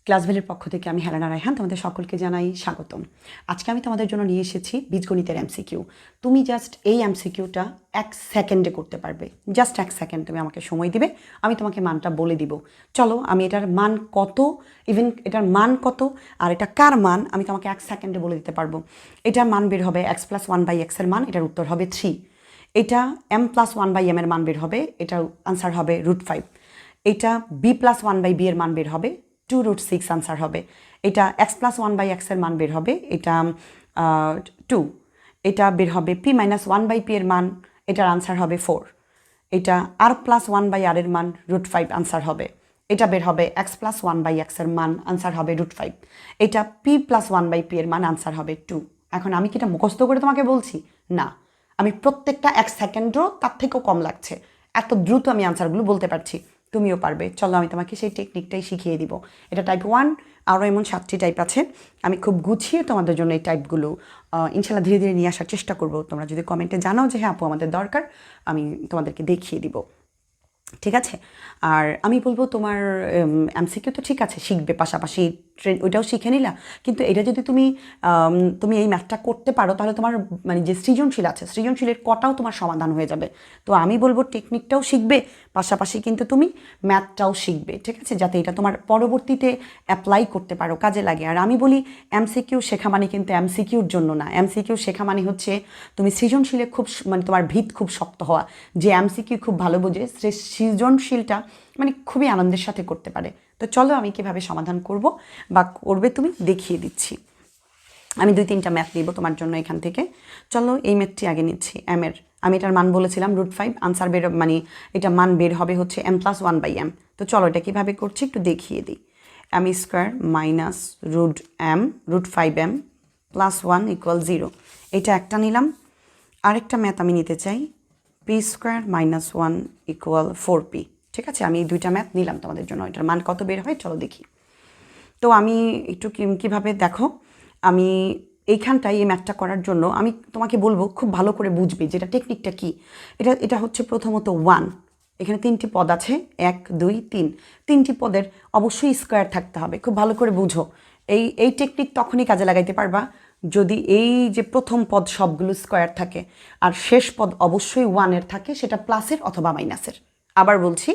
Class ভ্যালির পক্ষ থেকে আমি হেলেনা রায়হান তোমাদের সকলকে জানাই স্বাগতম। আজকে আমি তোমাদের জন্য নিয়ে এসেছি বীজগণিতের এমসিকিউ। তুমি জাস্ট এই এমসিকিউটা 1 সেকেন্ডে করতে পারবে। জাস্ট 1 সেকেন্ড তুমি আমাকে সময় দিবে, আমি তোমাকে মানটা বলে দিব। চলো আমি এটার মান কত, ইভেন এটার মান কত আর এটা কার মান আমি তোমাকে 1 সেকেন্ডে বলে দিতে পারবো। এটার মান বের হবে x+1/x এর মান, এটার উত্তর হবে 3। এটা m+1/m এর মান বের হবে, এটার আনসার হবে √5। এটা b+1/b এর মান বের হবে 2√6 আনসার হবে। এটা x+1/x এর মান বের হবে, এটা 2। এটা বের হবে p-1/p এর মান, এটার আনসার হবে 4। এটা r+1/r এর মান √5 আনসার হবে। এটা বের হবে x+1/x এর মান, আনসার হবে √5। এটা p+1/p এর মান, আনসার হবে 2। এখন আমি কি এটা মুখস্থ করে তোমাকে বলছি? না, আমি প্রত্যেকটা 1 সেকেন্ডও তার থেকেও কম লাগছে, এত দ্রুত আমি আনসারগুলো বলতে পারছি। তুমিও পারবে, চলো আমি তোমাকে সেই টেকনিকটাই শিখিয়ে দিব। এটা টাইপ 1, আরও এমন 7টি টাইপ আছে। আমি খুব গুছিয়ে তোমাদের জন্য এই টাইপগুলো ইনশাল্লাহ ধীরে ধীরে নিয়ে আসার চেষ্টা করব। তোমরা যদি কমেন্টে জানাও যে হ্যাঁ আপু আমাদের দরকার, আমি তোমাদেরকে দেখিয়ে দিব, ঠিক আছে? আর আমি বলবো তোমার এমসিকিউ তো ঠিক আছে শিখবে, পাশাপাশি ওইটাও শিখে নিলা, কিন্তু এটা যদি তুমি এই ম্যাথটা করতে পারো তাহলে তোমার মানে যে সৃজনশীল আছে সৃজনশীলের কটাও তোমার সমাধান হয়ে যাবে। তো আমি বলবো টেকনিকটাও শিখবে, পাশাপাশি কিন্তু তুমি ম্যাথটাও শিখবে, ঠিক আছে, যাতে এটা তোমার পরবর্তীতে অ্যাপ্লাই করতে পারো, কাজে লাগে। আর আমি বলি এমসিকিউ শেখা মানে কিন্তু এমসিকিউর জন্য না, এমসিকিউ শেখা মানে হচ্ছে তুমি সৃজনশীলে খুব মানে তোমার ভিত খুব শক্ত হওয়া। যে এমসিকিউ খুব ভালো বোঝে সে সৃজনশীলটা মানে খুবই আনন্দের সাথে করতে পারে। তো চলো আমি কিভাবে সমাধান করব বা করবে তুমি দেখিয়ে দিচ্ছি। আমি 2-3টা ম্যাথ নিব তোমার জন্য এখান থেকে। চলো এই ম্যাথটি আগে নিচ্ছি এর। আমি এটার মান বলেছিলাম √5, আনসার বের মানে এটা মান বের হবে হচ্ছে m+1/m। তো চলো এটা কীভাবে করছি একটু দেখিয়ে দিই। m² minus √5m +1 = 0। এটা একটা নিলাম। আরেকটা ম্যাথ আমি নিতে চাই p² - 1 = 4p। ঠিক আছে, আমি এই 2টা ম্যাথ নিলাম তোমাদের জন্য। এটার মান কত বের হয় চলো দেখি। তো আমি একটু কীভাবে দেখো, আমি এইখানটায় এই ম্যাথটা করার জন্য আমি তোমাকে বলবো খুব ভালো করে বুঝবে যেটা টেকনিকটা কি। এটা হচ্ছে প্রথমত 1, এখানে 3টি পদ আছে 1 2 3, 3টি পদের অবশ্যই স্কোয়ার থাকতে হবে, খুব ভালো করে বুঝো। এই টেকনিক তখনই কাজে লাগাইতে পারবা যদি এই যে প্রথম পদ সবগুলো স্কোয়ার থাকে আর শেষ পদ অবশ্যই 1-এর থাকে, সেটা প্লাসের অথবা মাইনাসের। আবার বলছি,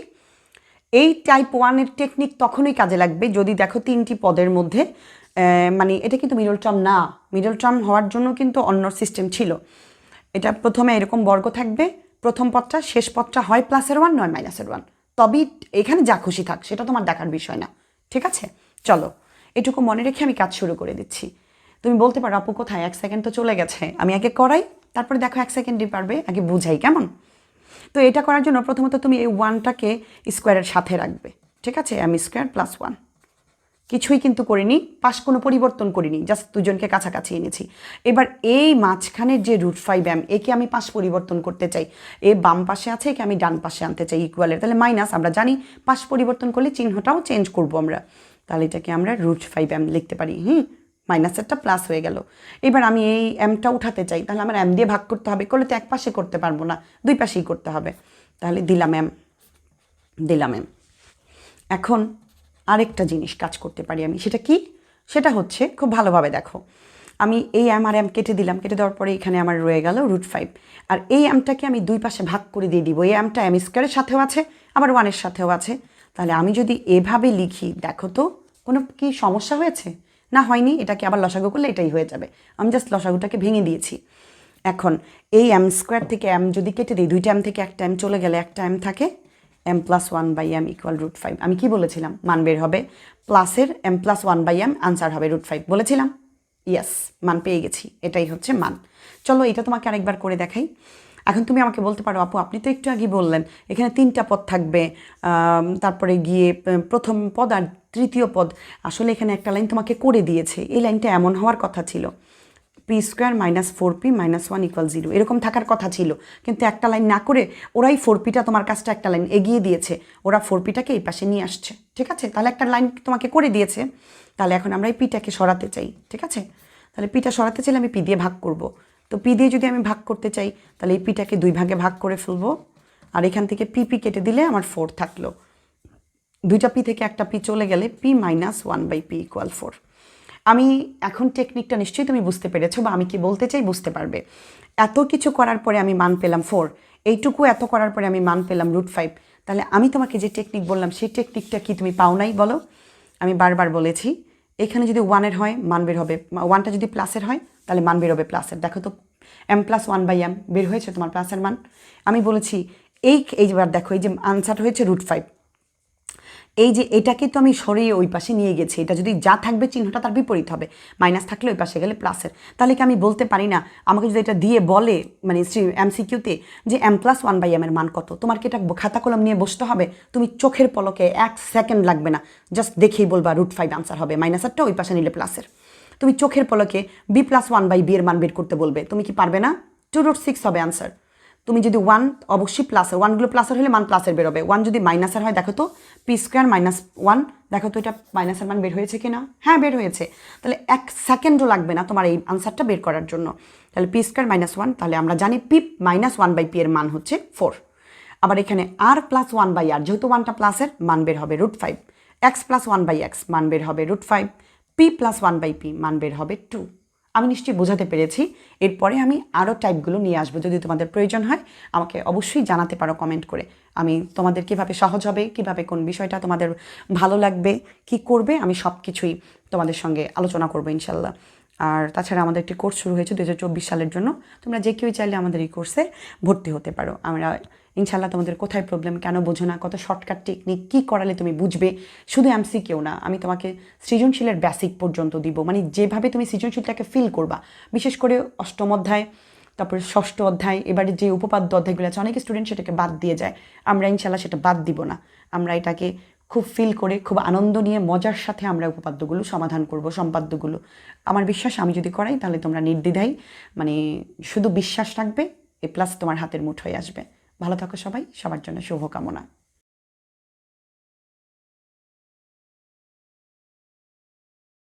এই টাইপ 1-এর টেকনিক তখনই কাজে লাগবে যদি দেখো 3টি পদের মধ্যে মানে এটা কিন্তু মিডল টার্ম না, মিডল টার্ম হওয়ার জন্য কিন্তু অন্য সিস্টেম ছিল। এটা প্রথমে এরকম বর্গ থাকবে, প্রথম পদটা শেষ পদটা হয় +1 নয় -1, তবেই এখানে যা খুশি থাক সেটা তোমার দেখার বিষয় না, ঠিক আছে? চলো এটুকু মনে রেখে আমি কাজ শুরু করে দিচ্ছি। তুমি বলতে পারো আপু কোথায়, 1 সেকেন্ড তো চলে গেছে। আমি আগে করাই, তারপরে দেখো 1 সেকেন্ডই পারবে, আগে বুঝাই কেমন। তো এটা করার জন্য প্রথমত তুমি এই 1টাকে স্কোয়ারের সাথে রাখবে, ঠিক আছে? m² + 1, কিছুই কিন্তু করিনি, পাশ কোনো পরিবর্তন করিনি, জাস্ট দুজনকে কাছাকাছি এনেছি। এবার এই মাঝখানের যে √5m, একে আমি পাশ পরিবর্তন করতে চাই। এ বাম পাশে আছে, একে আমি ডান পাশে আনতে চাই ইকুয়ালের, তাহলে মাইনাস। আমরা জানি পাশ পরিবর্তন করলে চিহ্নটাও চেঞ্জ করব আমরা, তাহলে এটাকে আমরা √5m লিখতে পারি। মাইনাসেরটা প্লাস হয়ে গেল। এবার আমি এই এমটা উঠাতে চাই, তাহলে আমার m দিয়ে ভাগ করতে হবে, করলে তো এক পাশে করতে পারবো না, দুই পাশেই করতে হবে। তাহলে দিলাম m। এখন আরেকটা জিনিস কাজ করতে পারি আমি, সেটা কি? সেটা হচ্ছে খুব ভালোভাবে দেখো, আমি এই m আর m কেটে দিলাম, কেটে দেওয়ার পরে এখানে আমার রয়ে গেল √5, আর এই mটাকে আমি দুই পাশে ভাগ করে দিয়ে দিব। এই mটা m² সাথেও আছে আবার 1-এর সাথেও আছে। তাহলে আমি যদি এভাবে লিখি, দেখো তো কোনো কি সমস্যা হয়েছে? না, হয়নি। এটাকে আবার লসাগু করলে এটাই হয়ে যাবে, আমি জাস্ট লসাগুটাকে ভেঙে দিয়েছি। এখন এই m² থেকে m যদি কেটে দিই, 2টা m থেকে একটা m চলে গেলে একটা m থাকে, m+1/m = √5। আমি কি বলেছিলাম? মান বের হবে প্লাসের m+1/m, আনসার হবে √5 বলেছিলাম। ইয়েস, মান পেয়ে গেছি, এটাই হচ্ছে মান। চলো এটা তোমাকে আরেকবার করে দেখাই। এখন তুমি আমাকে বলতে পারো আপু আপনি তো একটু আগে বললেন এখানে 3টা পদ থাকবে, তারপরে গিয়ে প্রথম পদ আর তৃতীয় পদ। আসলে এখানে একটা লাইন তোমাকে করে দিয়েছে, এই লাইনটা এমন হওয়ার কথা ছিল p² - 4p - 1 = 0, এরকম থাকার কথা ছিল, কিন্তু একটা লাইন না করে ওরাই 4pটা তোমার কাছটা একটা লাইন এগিয়ে দিয়েছে, ওরা 4pটাকে এই পাশে নিয়ে আসছে, ঠিক আছে? তাহলে একটা লাইন তোমাকে করে দিয়েছে, তাহলে এখন আমরা এই পিটাকে সরাতে চাই, ঠিক আছে? তাহলে পিটা সরাতে চাইলে আমি পি দিয়ে ভাগ করব। তো পি দিয়ে যদি আমি ভাগ করতে চাই তাহলে এই পিটাকে 2 ভাগে ভাগ করে ফেলবো, আর এখান থেকে পি কেটে দিলে আমার 4 থাকলো। দুইটা পি থেকে একটা পি চলে গেলে পি মাইনাস 1/p = 4। আমি এখন টেকনিকটা নিশ্চয়ই তুমি বুঝতে পেরেছো, বা আমি কি বলতে চাই বুঝতে পারবে। এত কিছু করার পরে আমি মান পেলাম 4, এইটুকু এত করার পরে আমি মান পেলাম √5। তাহলে আমি তোমাকে যে টেকনিক বললাম সেই টেকনিকটা কি তুমি পাও নাই বলো? আমি বারবার বলেছি, এখানে যদি 1-এর হয় মান বের হবে, 1টা যদি প্লাসের হয় তাহলে মান বের হবে প্লাসের। দেখো তো m+1/m বের হয়েছে তোমার প্লাসের মান। আমি বলেছি এইবার দেখো, এই যে আনসার হয়েছে √5, এই যে এটাকে তো আমি সরিয়ে ওই পাশে নিয়ে গেছি। এটা যদি যা থাকবে চিহ্নটা তার বিপরীত হবে, মাইনাস থাকলে ওই পাশে গেলে প্লাসের। তাহলে কি আমি বলতে পারি না, আমাকে যদি এটা দিয়ে বলে মানে MCQতে যে m+1/m এর মান কত, তোমার কি এটা খাতা কলম নিয়ে বসতে হবে? তুমি চোখের পলকে 1 সেকেন্ড লাগবে না, জাস্ট দেখেই বলবা √5 আনসার হবে, মাইনাসারটা ওই পাশে নিলে প্লাসের। তুমি চোখের পলকে b+1/b এর মান বের করতে বলবে, তুমি কি পারবে না? 2√6 হবে আনসার। তুমি যদি 1 অবশ্যই প্লাসের, 1গুলো প্লাসের হলে মান প্লাসের বেরোবে। 1 যদি মাইনাসের হয় দেখো তো p² - 1, দেখো তো এটা মাইনাসের মান বের হয়েছে কি না? হ্যাঁ বের হয়েছে। তাহলে 1 সেকেন্ডও লাগবে না তোমার এই আনসারটা বের করার জন্য। তাহলে p² - 1, তাহলে আমরা জানি p - 1/p এর মান হচ্ছে 4। আবার এখানে r+1/r, যেহেতু 1টা প্লাসের, মান বের হবে √5। x+1/x মান বের হবে √5। p+1/p মান বের হবে 2। আমি নিশ্চয়ই বোঝাতে পেরেছি। এরপরে আমি আরও টাইপগুলো নিয়ে আসবো, যদি তোমাদের প্রয়োজন হয় আমাকে অবশ্যই জানাতে পারো কমেন্ট করে। আমি তোমাদের কীভাবে সহজ হবে, কীভাবে কোন বিষয়টা তোমাদের ভালো লাগবে, কি করবে, আমি সব কিছুই তোমাদের সঙ্গে আলোচনা করবো ইনশাল্লাহ। আর তাছাড়া আমাদের একটি কোর্স শুরু হয়েছে 2024 সালের জন্য। তোমরা যে কেউই চাইলে আমাদের এই কোর্সে ভর্তি হতে পারো। আমরা ইনশাল্লাহ তোমাদের কোথায় প্রবলেম, কেন বোঝো না, কত শর্টকাট টেকনিক, কী করালে তুমি বুঝবে, শুধু MCQ না, আমি তোমাকে সৃজনশীলের বেসিক পর্যন্ত দিব। মানে যেভাবে তুমি সৃজনশীলটাকে ফিল করবা, বিশেষ করে অষ্টম অধ্যায়, তারপরে ষষ্ঠ অধ্যায়, এবারে যে উপপাদ্য অধ্যায়গুলো আছে, অনেক স্টুডেন্ট সেটাকে বাদ দিয়ে যায়। আমরা ইনশাল্লাহ সেটা বাদ দিব না। আমরা এটাকে খুব ফিল করে, খুব আনন্দ নিয়ে, মজার সাথে আমরা উপপাদ্যগুলো সমাধান করব, সম্পাদ্যগুলো। আমার বিশ্বাস আমি যদি করাই তাহলে তোমরা নির্দ্বিধায় মানে শুধু বিশ্বাস রাখবে, এ প্লাস তোমার হাতের মুঠোয় আসবে। ভালো থাকো সবাই, সবার জন্য শুভকামনা।